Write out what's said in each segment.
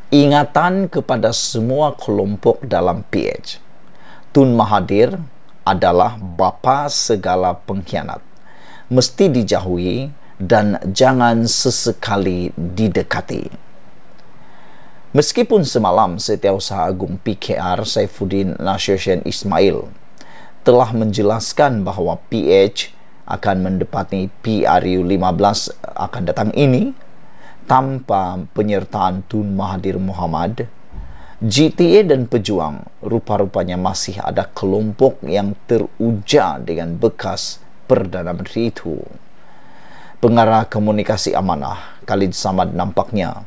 Ingatan kepada semua kelompok dalam PH. Tun Mahathir adalah bapa segala pengkhianat. Mesti dijauhi dan jangan sesekali didekati. Meskipun semalam Setiausaha Agung PKR Saifuddin Nasution Ismail telah menjelaskan bahawa PH akan mendapati PRU 15 akan datang ini tanpa penyertaan Tun Mahathir Mohamad, GTA dan Pejuang rupa-rupanya masih ada kelompok yang teruja dengan bekas Perdana Menteri itu. Pengarah komunikasi amanah Khalid Samad nampaknya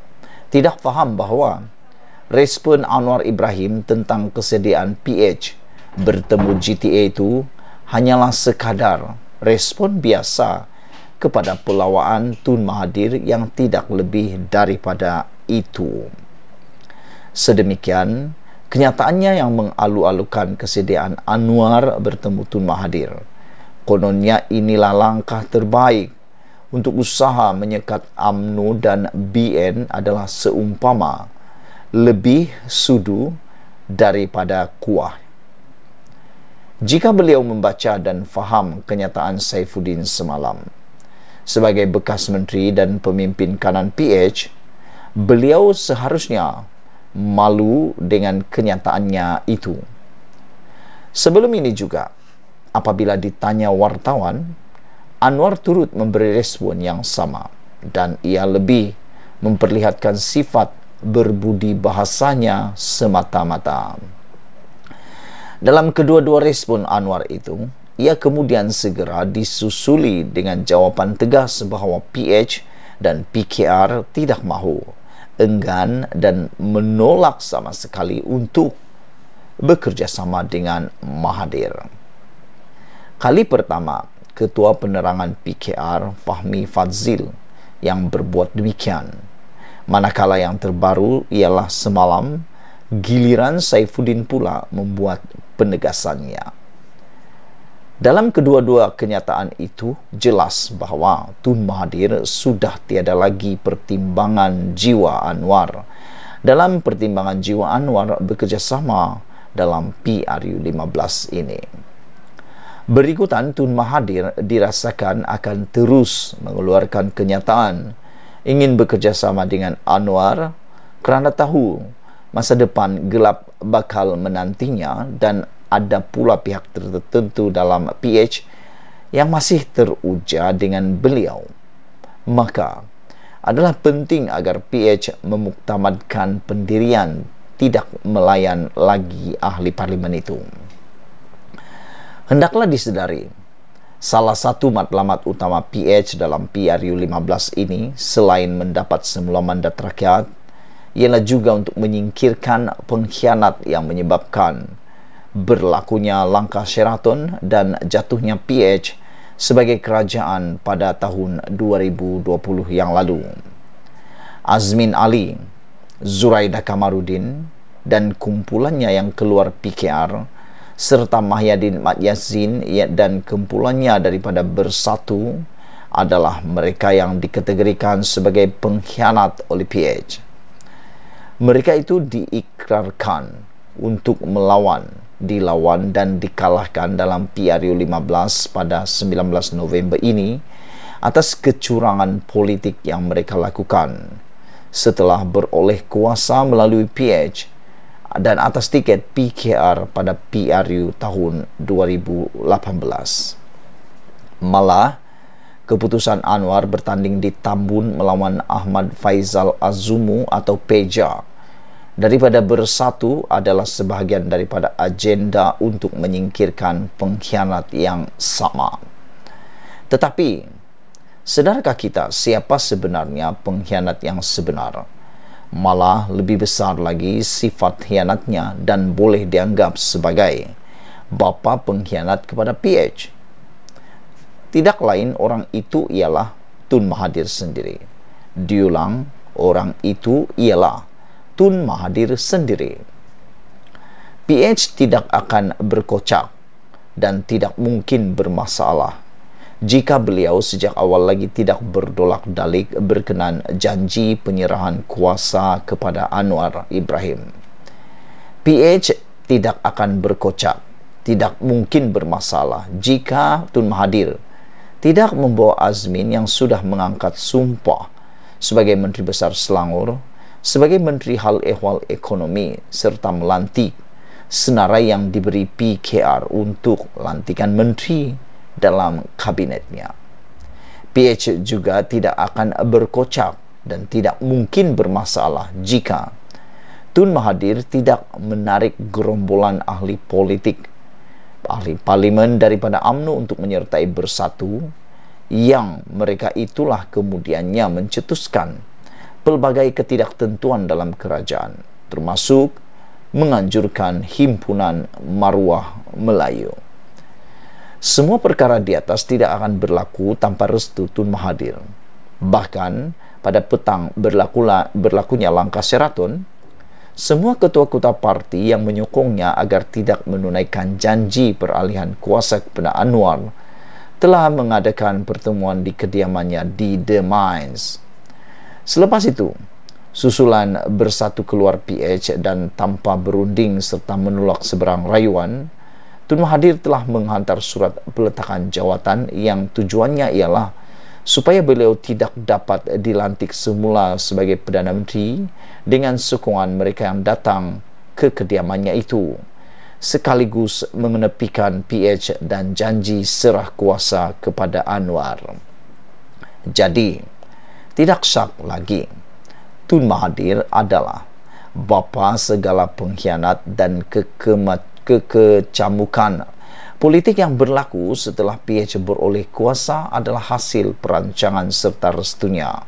tidak faham bahawa respon Anwar Ibrahim tentang kesediaan PH bertemu GTA itu hanyalah sekadar respon biasa kepada pelawaan Tun Mahathir yang tidak lebih daripada itu. Sedemikian, kenyataannya yang mengalu-alukan kesediaan Anwar bertemu Tun Mahathir. Kononnya inilah langkah terbaik untuk usaha menyekat UMNO dan BN adalah seumpama lebih sudu daripada kuah. Jika beliau membaca dan faham kenyataan Saifuddin semalam, sebagai bekas menteri dan pemimpin kanan PH, beliau seharusnya malu dengan kenyataannya itu. Sebelum ini juga, apabila ditanya wartawan, Anwar turut memberi respon yang sama dan ia lebih memperlihatkan sifat berbudi bahasanya semata-mata. Dalam kedua-dua respon Anwar itu, ia kemudian segera disusuli dengan jawapan tegas bahawa PH dan PKR tidak mahu, enggan dan menolak sama sekali untuk bekerjasama dengan Mahathir. Kali pertama, Ketua Penerangan PKR Fahmi Fadzil yang berbuat demikian. Manakala yang terbaru ialah semalam, giliran Saifuddin pula membuat penegasannya. Dalam kedua-dua kenyataan itu, jelas bahawa Tun Mahathir sudah tiada lagi pertimbangan jiwa Anwar. Dalam pertimbangan jiwa Anwar bekerjasama dalam PRU 15 ini. Berikutan, Tun Mahathir dirasakan akan terus mengeluarkan kenyataan ingin bekerjasama dengan Anwar kerana tahu masa depan gelap bakal menantinya dan ada pula pihak tertentu dalam PH yang masih teruja dengan beliau. Maka, adalah penting agar PH memuktamadkan pendirian tidak melayan lagi ahli parlimen itu. Hendaklah disedari, salah satu matlamat utama PH dalam PRU 15 ini selain mendapat semula mandat rakyat, ialah juga untuk menyingkirkan pengkhianat yang menyebabkan berlakunya langkah Sheraton dan jatuhnya PH sebagai kerajaan pada tahun 2020 yang lalu. Azmin Ali, Zuraida Kamarudin dan kumpulannya yang keluar PKR serta Mahyadin Mat Yassin dan kumpulannya daripada Bersatu adalah mereka yang dikategorikan sebagai pengkhianat oleh PH. Mereka itu diikrarkan untuk melawan, dilawan dan dikalahkan dalam PRU 15 pada 19 November ini atas kecurangan politik yang mereka lakukan setelah beroleh kuasa melalui PH dan atas tiket PKR pada PRU tahun 2018. Malah, keputusan Anwar bertanding di Tambun melawan Ahmad Faizal Azumu atau Peja daripada Bersatu adalah sebahagian daripada agenda untuk menyingkirkan pengkhianat yang sama. Tetapi, sedarkah kita siapa sebenarnya pengkhianat yang sebenar? Malah lebih besar lagi sifat khianatnya dan boleh dianggap sebagai bapa pengkhianat kepada PH. Tidak lain orang itu ialah Tun Mahathir sendiri. Diulang, orang itu ialah Tun Mahathir sendiri. PH tidak akan berkocak dan tidak mungkin bermasalah jika beliau sejak awal lagi tidak berdolak-dalik berkenan janji penyerahan kuasa kepada Anwar Ibrahim. PH tidak akan berkocak, tidak mungkin bermasalah jika Tun Mahathir tidak membawa Azmin yang sudah mengangkat sumpah sebagai Menteri Besar Selangor, sebagai Menteri Hal Ehwal Ekonomi, serta melantik senarai yang diberi PKR untuk lantikan menteri dalam kabinetnya. PH juga tidak akan berkocak dan tidak mungkin bermasalah jika Tun Mahathir tidak menarik gerombolan ahli politik, ahli parlimen daripada UMNO untuk menyertai Bersatu, yang mereka itulah kemudiannya mencetuskan pelbagai ketidaktentuan dalam kerajaan, termasuk menganjurkan Himpunan Maruah Melayu. Semua perkara di atas tidak akan berlaku tanpa restu Tun Mahathir. Bahkan pada petang berlakunya langkah Sheraton, semua ketua-ketua parti yang menyokongnya agar tidak menunaikan janji peralihan kuasa kepada Anwar telah mengadakan pertemuan di kediamannya di The Mines. Selepas itu, susulan Bersatu keluar PH dan tanpa berunding serta menolak seberang rayuan, Tun Mahathir telah menghantar surat peletakan jawatan yang tujuannya ialah supaya beliau tidak dapat dilantik semula sebagai Perdana Menteri dengan sokongan mereka yang datang ke kediamannya itu, sekaligus mengenepikan PH dan janji serah kuasa kepada Anwar. Jadi, tidak syak lagi, Tun Mahathir adalah bapa segala pengkhianat dan kekecamukan politik yang berlaku setelah PH beroleh kuasa adalah hasil perancangan serta restunya.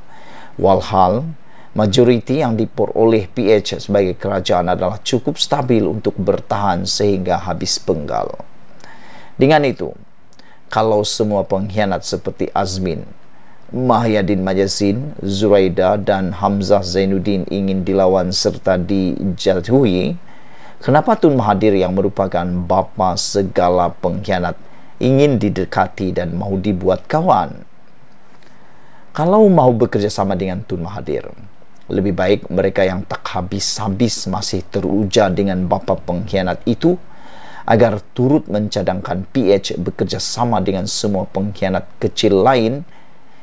Walhal, majoriti yang diperoleh PH sebagai kerajaan adalah cukup stabil untuk bertahan sehingga habis penggal. Dengan itu, kalau semua pengkhianat seperti Azmin, Mahyadin Majasin, Zuraida dan Hamzah Zainuddin ingin dilawan serta dijatuhi, kenapa Tun Mahathir yang merupakan bapa segala pengkhianat ingin didekati dan mau dibuat kawan? Kalau mau bekerja sama dengan Tun Mahathir, lebih baik mereka yang tak habis-habis masih teruja dengan bapa pengkhianat itu agar turut mencadangkan PH bekerja sama dengan semua pengkhianat kecil lain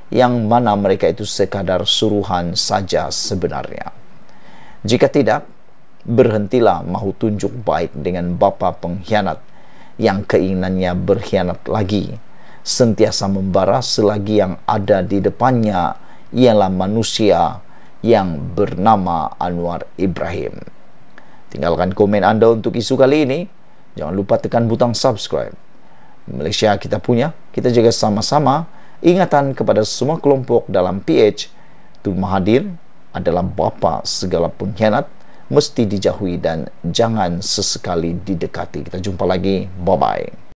yang mana mereka itu sekadar suruhan saja sebenarnya. Jika tidak, berhentilah mahu tunjuk baik dengan bapa pengkhianat yang keinginannya berkhianat lagi, sentiasa membara selagi yang ada di depannya ialah manusia yang bernama Anwar Ibrahim. Tinggalkan komen Anda untuk isu kali ini. Jangan lupa tekan butang subscribe. Malaysia kita punya, kita jaga sama-sama. Ingatan kepada semua kelompok dalam PH, Tun Mahathir adalah bapa segala pengkhianat, mesti dijauhi dan jangan sesekali didekati. Kita jumpa lagi. Bye-bye.